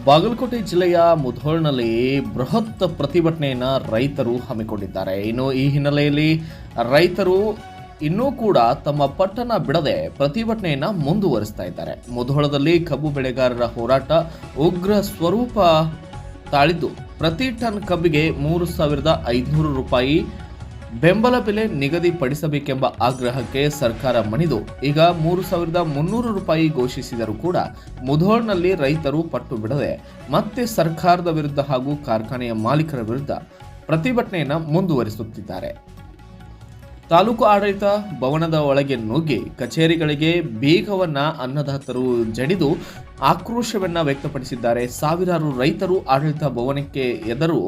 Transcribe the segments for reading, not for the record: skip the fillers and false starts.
ಬಾಗಲಕೋಟೆ ಜಿಲ್ಲೆಯ ಮುಧೋಳ್ನಲ್ಲಿ ಬೃಹತ್ ಪ್ರತಿಭಟನೆಯನ್ನು ರೈತರು ಹಮ್ಮಿಕೊಂಡಿದ್ದಾರೆ. ಇನ್ನು ಈ ಹಿನ್ನೆಲೆಯಲ್ಲಿ ರೈತರು ಇನ್ನೂ ಕೂಡ ತಮ್ಮ ಪಟ್ಟಣ ಬಿಡದೆ ಪ್ರತಿಭಟನೆಯನ್ನು ಮುಂದುವರಿಸ್ತಾ ಇದ್ದಾರೆ. ಮುಧೋಳದಲ್ಲಿ ಕಬ್ಬು ಬೆಳೆಗಾರರ ಹೋರಾಟ ಉಗ್ರ ಸ್ವರೂಪ ತಾಳಿದ್ದು, ಪ್ರತಿ ಟನ್ ಕಬ್ಬಿಗೆ 3,500 ರೂಪಾಯಿ ಬೆಂಬಲ ಬೆಲೆ ನಿಗದಿಪಡಿಸಬೇಕೆಂಬ ಆಗ್ರಹಕ್ಕೆ ಸರ್ಕಾರ ಮಣಿದು ಈಗ 3,300 ರೂಪಾಯಿ ಘೋಷಿಸಿದರೂ ಕೂಡ ಮುಧೋಳ್ನಲ್ಲಿ ರೈತರು ಪಟ್ಟು ಬಿಡದೆ ಮತ್ತೆ ಸರ್ಕಾರದ ವಿರುದ್ಧ ಹಾಗೂ ಕಾರ್ಖಾನೆಯ ಮಾಲೀಕರ ವಿರುದ್ಧ ಪ್ರತಿಭಟನೆಯನ್ನು ಮುಂದುವರಿಸುತ್ತಿದ್ದಾರೆ. ತಾಲೂಕು ಆಡಳಿತ ಭವನದ ಒಳಗೆ ನುಗ್ಗಿ ಕಚೇರಿಗಳಿಗೆ ಬೀಗವನ್ನ ಅನ್ನದಾತರು ಜಡಿದು ಆಕ್ರೋಶವನ್ನ ವ್ಯಕ್ತಪಡಿಸಿದ್ದಾರೆ. ಸಾವಿರಾರು ರೈತರು ಆಡಳಿತ ಭವನಕ್ಕೆ ಎದುರು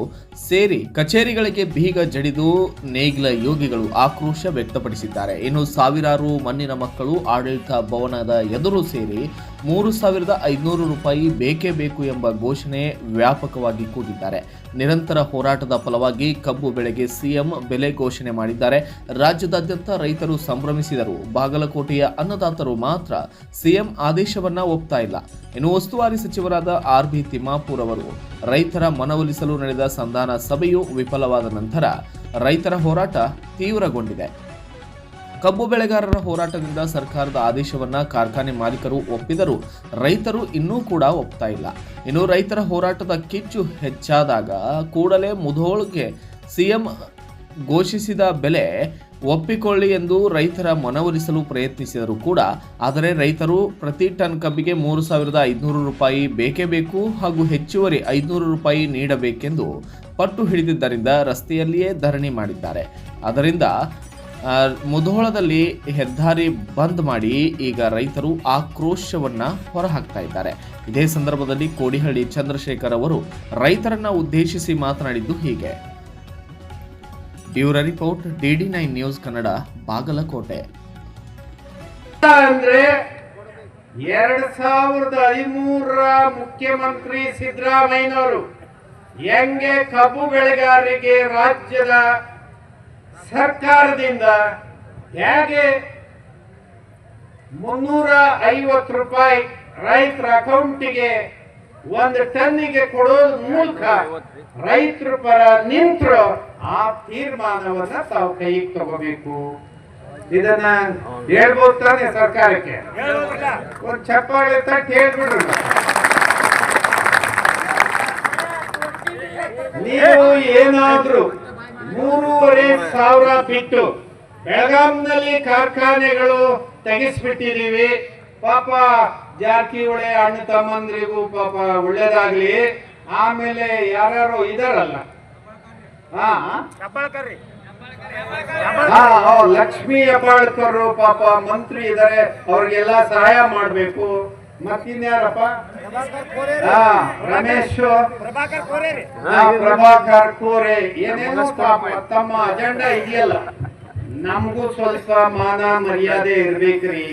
ಸೇರಿ ಕಚೇರಿಗಳಿಗೆ ಬೀಗ ಜಡಿದು ನೇಗಿಲ ಯೋಗಿಗಳು ಆಕ್ರೋಶ ವ್ಯಕ್ತಪಡಿಸಿದ್ದಾರೆ. ಇನ್ನು ಸಾವಿರಾರು ಮಣ್ಣಿನ ಮಕ್ಕಳು ಆಡಳಿತ ಭವನದ ಎದುರು ಸೇರಿ 3,500 ರೂಪಾಯಿ ಬೇಕೇ ಬೇಕು ಎಂಬ ಘೋಷಣೆ ವ್ಯಾಪಕವಾಗಿ ಕೂಗಿದ್ದಾರೆ. ನಿರಂತರ ಹೋರಾಟದ ಫಲವಾಗಿ ಕಬ್ಬು ಬೆಳೆಗೆ ಸಿಎಂ ಬೆಲೆ ಘೋಷಣೆ ಮಾಡಿದ್ದಾರೆ. ರಾಜ್ಯದಾದ್ಯಂತ ರೈತರು ಸಂಭ್ರಮಿಸಿದರು. ಬಾಗಲಕೋಟೆಯ ಅನ್ನದಾತರು ಮಾತ್ರ ಸಿಎಂ ಆದೇಶವನ್ನ ಒಪ್ತಾ ಇಲ್ಲ. ಇನ್ನು ಉಸ್ತುವಾರಿ ಸಚಿವರಾದ ಆರ್.ಬಿ. ತಿಮ್ಮಾಪುರ್ ಅವರು ರೈತರ ಮನವೊಲಿಸಲು ನಡೆದ ಸಂಧಾನ ಸಭೆಯು ವಿಫಲವಾದ ನಂತರ ರೈತರ ಹೋರಾಟ ತೀವ್ರಗೊಂಡಿದೆ. ಕಬ್ಬು ಬೆಳೆಗಾರರ ಹೋರಾಟದಿಂದ ಸರ್ಕಾರದ ಆದೇಶವನ್ನ ಕಾರ್ಖಾನೆ ಮಾಲೀಕರು ಒಪ್ಪಿದರೂ ರೈತರು ಇನ್ನೂ ಕೂಡ ಒಪ್ತಾ ಇಲ್ಲ. ಇನ್ನು ರೈತರ ಹೋರಾಟದ ಕಿಚ್ಚು ಹೆಚ್ಚಾದಾಗ ಕೂಡಲೇ ಮುಧೋಳ್ಗೆ ಸಿಎಂ ಘೋಷಿಸಿದ ಬೆಲೆ ಒಪ್ಪಿಕೊಳ್ಳಿ ಎಂದು ರೈತರ ಮನವೊಲಿಸಲು ಪ್ರಯತ್ನಿಸಿದರು ಕೂಡ. ಆದರೆ ರೈತರು ಪ್ರತಿ ಟನ್ ಕಬ್ಬಿಗೆ 3,500 ರೂಪಾಯಿ ಬೇಕೇ ಬೇಕು ಹಾಗೂ ಹೆಚ್ಚುವರಿ 500 ರೂಪಾಯಿ ನೀಡಬೇಕೆಂದು ಪಟ್ಟು ಹಿಡಿದಿದ್ದರಿಂದ ರಸ್ತೆಯಲ್ಲಿಯೇ ಧರಣಿ ಮಾಡಿದ್ದಾರೆ. ಅದರಿಂದ ಮುಧೋಳದಲ್ಲಿ ಹೆದ್ದಾರಿ ಬಂದ್ ಮಾಡಿ ಈಗ ರೈತರು ಆಕ್ರೋಶವನ್ನ ಹೊರಹಾಕ್ತಾ ಇದ್ದಾರೆ. ಇದೇ ಸಂದರ್ಭದಲ್ಲಿ ಕೋಡಿಹಳ್ಳಿ ಚಂದ್ರಶೇಖರ್ ಅವರು ರೈತರನ್ನ ಉದ್ದೇಶಿಸಿ ಮಾತನಾಡಿದ್ದು ಹೀಗೆ. Bureau report, DD9 news Kannada, Bagalkote. ಅಂದ್ರೆ 2013 ಮುಖ್ಯಮಂತ್ರಿ ಸಿದ್ದರಾಮಯ್ಯನವರು ಹೆಂಗೆ ಕಬ್ಬು ಬೆಳೆಗಾರರಿಗೆ ರಾಜ್ಯದ ಸರ್ಕಾರದಿಂದ ಹೇಗೆ 350 ರೂಪಾಯಿ ರೈತರ ಅಕೌಂಟಿಗೆ ಒಂದು ಟನ್ನಿಗೆ ಕೊಡೋದು ಮೂಲಕ ರೈತರ ಪರ ನಿಂತರು, ಆ ತೀರ್ಮಾನವನ್ನ ತಾವು ಕೈಗೆ ತಗೋಬೇಕು. ಇದನ್ನ ಹೇಳ್ಬೋದು ತಾನೆ ಸರ್ಕಾರಕ್ಕೆ? ಒಂದು ಚಪ್ಪಾಳೆ ತಟ್ಟಿ ಹೇಳ್ಬಿಡ್ರಿ. ನೀವು ಏನಾದ್ರೂ 3,500 ಬಿಟ್ಟು ಬೆಳಗಾಂನಲ್ಲಿ ಕಾರ್ಖಾನೆಗಳು ತೆಗೆಸ್ಬಿಟ್ಟಿದೀವಿ. ಪಾಪ ಜಾರಕಿಹೊಳಿ ಅಣ್ಣ ತಮ್ಮಂದ್ರಿಗೂ ಪಾಪ ಒಳ್ಳೇದಾಗ್ಲಿ. ಆಮೇಲೆ ಯಾರು ಇದಾರಲ್ಲ, ಲಕ್ಷ್ಮೀ ಹೆಬ್ಬಾಳ್ಕರ್ ಪಾಪ ಮಂತ್ರಿ ಇದಾರೆ, ಅವ್ರಿಗೆಲ್ಲ ಸಹಾಯ ಮಾಡ್ಬೇಕು. ಮತ್ತಿನ್ಯಾರಪ್ಪ, ರಮೇಶ್, ಪ್ರಭಾಕರ್ ಕೋರೆ, ಏನೇನೋ ಪಾಪ ತಮ್ಮ ಅಜೆಂಡಾ ಇದೆಯಲ್ಲ. ನಮಗೂ ಸ್ವಲ್ಪ ಮಾನ ಮರ್ಯಾದೆ ಇರ್ಬೇಕ್ರಿ.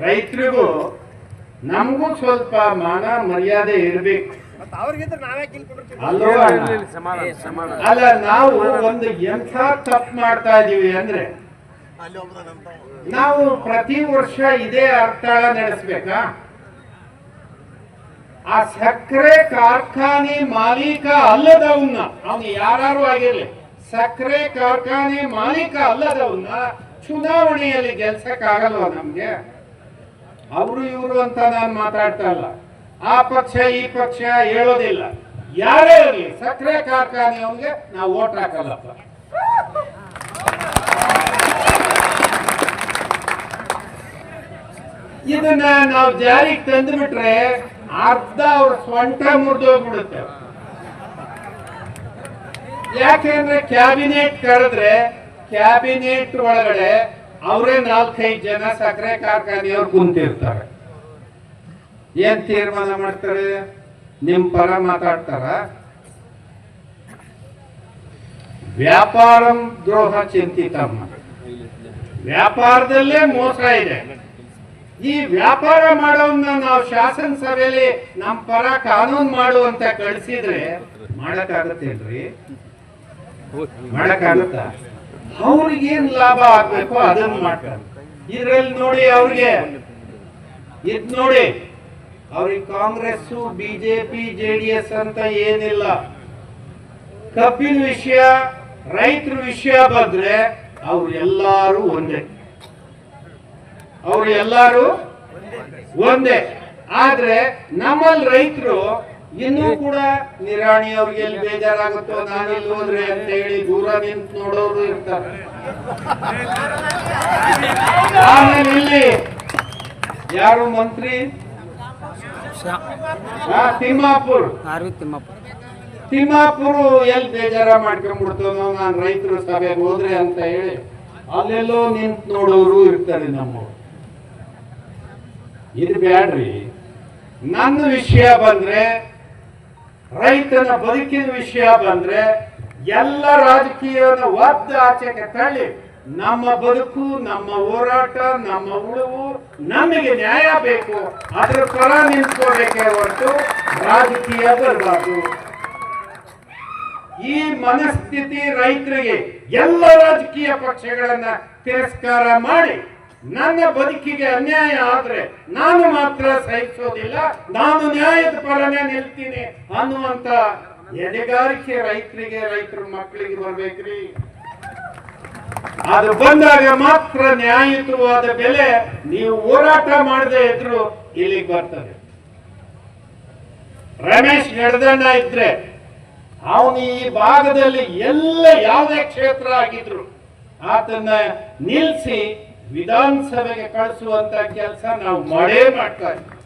ರೈತರಿಗೂ ನಮಗೂ ಸ್ವಲ್ಪ ಮಾನ ಮರ್ಯಾದೆ ಇರ್ಬೇಕು. ಅಲ್ಲ, ನಾವು ಒಂದು ಎಂಥ ತಪ್ಪು ಮಾಡ್ತಾ ಇದೀವಿ ಅಂದ್ರೆ, ನಾವು ಪ್ರತಿ ವರ್ಷ ಇದೇ ಹರ್ತಾಳ ನಡೆಸ್ಬೇಕಾ? ಆ ಸಕ್ಕರೆ ಕಾರ್ಖಾನೆ ಮಾಲೀಕ ಅಲ್ಲದವನ್ನ, ಅವನು ಯಾರು ಆಗಿರ್ಲಿ, ಸಕ್ಕರೆ ಕಾರ್ಖಾನೆ ಮಾಲೀಕ ಅಲ್ಲದವನ್ನ ಚುನಾವಣೆಯಲ್ಲಿ ಗೆಲ್ಸಕ್ಕಾಗಲ್ವ ನಮ್ಗೆ? ಅವರು ಇವರು ಅಂತ ನಾನು ಮಾತಾಡ್ತಾ ಇಲ್ಲ. ಆ ಪಕ್ಷ ಈ ಪಕ್ಷ ಹೇಳೋದಿಲ್ಲ. ಯಾರೇ ಇರಲಿ, ಸಕ್ಕರೆ ಕಾರ್ಖಾನೆಯವನಿಗೆ ನಾವು ಓಟ್ ಹಾಕಲ್ಲಪ್ಪ. ಇದನ್ನ ನಾವು ಜಾರಿಗೆ ತಂದು ಬಿಟ್ರೆ ಅರ್ಧ ಅವ್ರ ಸ್ವಂಟ ಮುರಿದೋಗ್ಬಿಡುತ್ತೆ. ಯಾಕೆಂದ್ರೆ ಕ್ಯಾಬಿನೆಟ್ ಕರೆದ್ರೆ ಕ್ಯಾಬಿನೆಟ್ ಒಳಗಡೆ ಅವರೇ 4-5 ಜನ ಸಕ್ಕರೆ ಕಾರ್ಖಾನೆಯವ್ರು ಕುಂತಿರ್ತಾರೆ. ಏನ್ ತೀರ್ಮಾನ ಮಾಡ್ತಾರೆ? ನಿಮ್ ಪರ ಮಾತಾಡ್ತಾರ? ವ್ಯಾಪಾರಂ ದ್ರೋಹ ಚಿಂತಿತಮ್ಮ. ವ್ಯಾಪಾರದಲ್ಲೇ ಮೋಸ ಇದೆ. ಈ ವ್ಯಾಪಾರ ಮಾಡೋನ್ನ ನಾವು ಶಾಸನಸಭೆಯಲ್ಲಿ ನಮ್ಮ ಪರ ಕಾನೂನು ಮಾಡುವಂತ ಕಳಿಸಿದ್ರೆ ಮಾಡಕ್ಕಾಗತ್ತೇನ್ರಿ? ಮಾಡಕ್ಕಾಗತ್ತ? ಅವ್ರಿಗೇನ್ ಲಾಭ ಆಗ್ಬೇಕು ಅದನ್ನ ಮಾಡ್ತಾರೆ. ಇದ್ರಲ್ಲಿ ನೋಡಿ, ಅವ್ರಿಗೆ ಇದ್ ನೋಡಿ, ಅವ್ರಿಗೆ ಕಾಂಗ್ರೆಸ್ ಬಿಜೆಪಿ JDS ಅಂತ ಏನಿಲ್ಲ. ಕಬ್ಬಿನ ವಿಷಯ, ರೈತರ ವಿಷಯ ಬಂದ್ರೆ ಅವ್ರು ಎಲ್ಲಾರು ಒಂದೇ, ಅವ್ರು ಎಲ್ಲಾರು ಒಂದೇ. ಆದ್ರೆ ನಮ್ಮಲ್ಲಿ ರೈತರು ಇನ್ನೂ ಕೂಡ ನಿರಾಣಿ ಅವ್ರಿಗೆ ಎಲ್ಲಿ ಬೇಜಾರಾಗುತ್ತೋ ನಾನಿಲ್ಲಿ ಹೋದ್ರೆ ಅಂತ ಹೇಳಿ ದೂರ ನಿಂತು ನೋಡೋರು ಇರ್ತಾರೆ. ಆಮೇಲೆ ಇಲ್ಲಿ ಯಾರು ಮಂತ್ರಿ ತಿಮ್ಮಾಪುರ್ ಎಲ್ಲಿ ಬೇಜಾರ ಮಾಡ್ಕೊಂಡ್ಬಿಡ್ತಾನೋ ನಾನು ರೈತರು ಸಭೆಗೆ ಹೋದ್ರೆ ಅಂತ ಹೇಳಿ ಅಲ್ಲೆಲ್ಲೋ ನಿಂತು ನೋಡೋರು ಇರ್ತಾರೆ ನಮ್ಮವ್ರು. ಇದು ಬ್ಯಾಡ್ರಿ. ನನ್ನ ವಿಷಯ ಬಂದ್ರೆ, ರೈತನ ಬದುಕಿನ ವಿಷಯ ಬಂದ್ರೆ ಎಲ್ಲ ರಾಜಕೀಯನ ಒದ್ದ ಆಚೆಗೆ ತಳ್ಳಿ ನಮ್ಮ ಬದುಕು, ನಮ್ಮ ಹೋರಾಟ, ನಮ್ಮ ಉಳುವು, ನಮಗೆ ನ್ಯಾಯ ಬೇಕು, ಅದ್ರ ಪರ ನಿಂತ್ಕೋಬೇಕೇ ಹೊರತು ರಾಜಕೀಯ ಬರಬಾರ್ದು. ಈ ಮನಸ್ಥಿತಿ ರೈತರಿಗೆ ಎಲ್ಲ ರಾಜಕೀಯ ಪಕ್ಷಗಳನ್ನ ತಿರಸ್ಕಾರ ಮಾಡಿ ನನ್ನ ಬದುಕಿಗೆ ಅನ್ಯಾಯ ಆದ್ರೆ ನಾನು ಮಾತ್ರ ಸಹಿಸೋದಿಲ್ಲ, ನಾನು ನ್ಯಾಯದ ಪರನೇ ನಿಲ್ತೀನಿ ಅನ್ನುವಂತ ಎದೆಗಾರಿಕೆ ರೈತರಿಗೆ, ರೈತರ ಮಕ್ಕಳಿಗೆ ಬರ್ಬೇಕ್ರಿ. ಅದು ಬಂದಾಗ ಮಾತ್ರ ನ್ಯಾಯಯುತವಾದ ಬೆಲೆ ನೀವು ಹೋರಾಟ ಮಾಡದೆ ಇದ್ರು ಇಲ್ಲಿಗೆ ಬರ್ತದೆ. ರಮೇಶ್ ನಡೆದಣ್ಣ ಇದ್ರೆ ಅವನು ಈ ಭಾಗದಲ್ಲಿ ಎಲ್ಲ ಯಾವುದೇ ಕ್ಷೇತ್ರ ಆಗಿದ್ರು ಆತನ್ನ ನಿಲ್ಸಿ ವಿಧಾನಸಭೆಗೆ ಕಳಿಸುವಂತ ಕೆಲಸ ನಾವು ಮಾಡೇ ಮಾಡ್ತಾ ಇದ್ವಿ.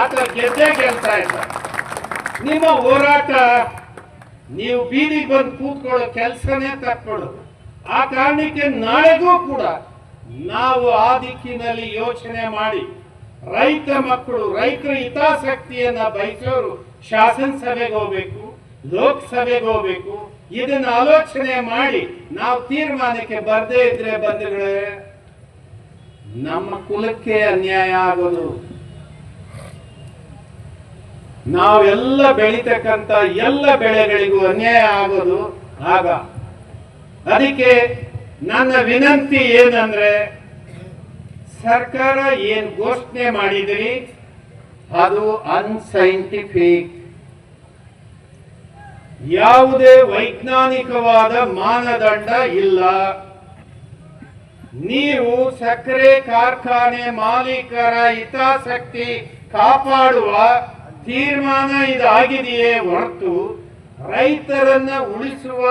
ಆತ ಗೆದ್ದೇ ಗೆಲ್ತಾ ಇದ್ದ. ನಿಮ್ಮ ಹೋರಾಟ, ನೀವು ಬೀದಿಗೆ ಬಂದು ಕೂತ್ಕೊಳ್ಳೋ ಕೆಲಸನೇ ತಕ್ಕೊಳ್ಳೋದು. ಆ ಕಾರಣಕ್ಕೆ ನಾಳೆಗೂ ಕೂಡ ನಾವು ಆ ದಿಕ್ಕಿನಲ್ಲಿ ಯೋಚನೆ ಮಾಡಿ ರೈತ ಮಕ್ಕಳು, ರೈತರ ಹಿತಾಸಕ್ತಿಯನ್ನ ಬಯಸೋರು ಶಾಸನಸಭೆಗೆ ಹೋಗ್ಬೇಕು, ಲೋಕಸಭೆಗೆ ಹೋಗ್ಬೇಕು. ಇದನ್ನ ಆಲೋಚನೆ ಮಾಡಿ ನಾವು ತೀರ್ಮಾನಕ್ಕೆ ಬರ್ದೇ ಇದ್ರೆ ಬಂಧುಗಳೇ ನಮ್ಮ ಕುಲಕ್ಕೆ ಅನ್ಯಾಯ ಆಗೋದು. ನಾವೆಲ್ಲ ಬೆಳಿತಕ್ಕಂತ ಎಲ್ಲ ಬೆಳೆಗಳಿಗೂ ಅನ್ಯಾಯ ಆಗೋದು ಆಗ. ಅದಕ್ಕೆ ನನ್ನ ವಿನಂತಿ ಏನಂದ್ರೆ, ಸರ್ಕಾರ ಏನ್ ಘೋಷಣೆ ಮಾಡಿದ್ರಿ ಅದು ಅನ್ಸೈಂಟಿಫಿಕ್, ಯಾವುದೇ ವೈಜ್ಞಾನಿಕವಾದ ಮಾನದಂಡ ಇಲ್ಲ. ನೀವು ಸಕ್ಕರೆ ಕಾರ್ಖಾನೆ ಮಾಲೀಕರ ಹಿತಾಸಕ್ತಿ ಕಾಪಾಡುವ ತೀರ್ಮಾನ ಇದಾಗಿದೆಯೇ ಹೊರತು ರೈತರನ್ನ ಉಳಿಸುವ